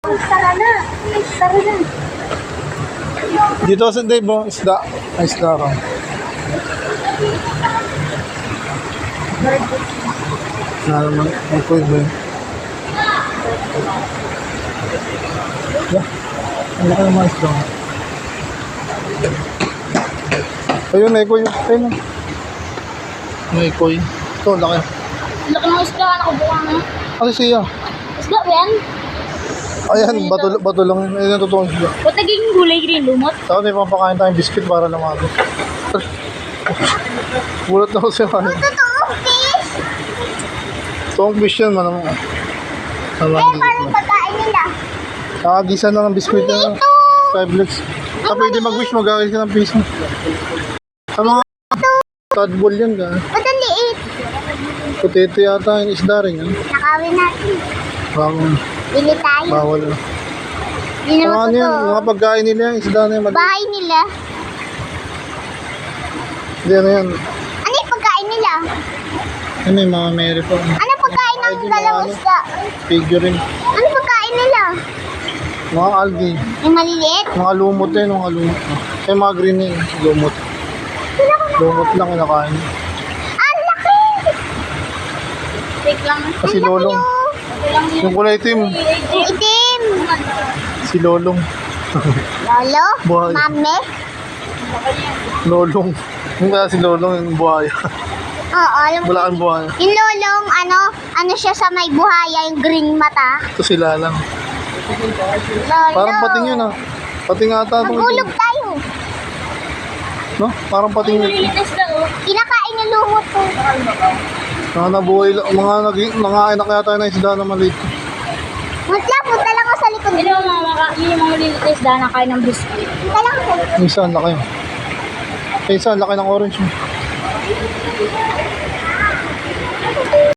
Tara na. Tara na. Dito sa Dave mo, isda. Ay, isda ka. Naman, ang kulit ba yun? Ang laki ng mga isda. Ayun, may ikoy. Ayun. May ikoy. Ito, laki. Laki ng isda. Nakabuka na. Ano siya? Isda ba yan? Ayan, bato lang. Ayun ang totoong isda. Ba't naging gulay green lumot? Saka may papakain tayong biscuit para lumado. Bulat na ko siya. Totoo, fish. Toong fish yan, manang. Paano pagkain nila? Nakagisa na ng biscuit na. Five-legs. Pwede mag-wish, mag-agis ka ng piece mo. Sa mga tadbol yan ka. Ba't ang liit? Potato yata, yung isda rin yan. Nakawin natin. Bawal. Bili tayo. Bawal. Hindi Mga naman ano yan, totoo. mga pagkain nila yung isda na yan. Bahay nila. Hindi ano yan. Ano yung pagkain nila? Ano yung mga Mary po. Ano pagkain ng dalawang isda? Figurine. Ano pagkain nila? Mga algae. Yung maliliit? Mga lumot yan, mga lumot. Yung mga green yan, lumot. Lumot lang kinakain. Ang laki! Wait lang. Kasi lolong. Yung kulay itim. Yung itim. Si lolong. Lolo? Buhay. Mami? Lolong. Yung kaya si lolong yung buhaya. Oo, alam mo. Wala kang buhaya. Yung lolong, ano siya sa may buhaya, yung green mata. Ito sila lang. Lolo. Parang pating yun ah. Pating ata. Magulog tayo. No? Parang pating yun. Kinakain ng lumot ko. Mga nabuhay, mga anak yata na isda na maliit. Punta lang ako sa likod. Yun yung mga maliliit na isda na kain ng biscuit. Punta lang ako sa likod. Yung isa, ang laki. Yung isa, ang laki ng orange.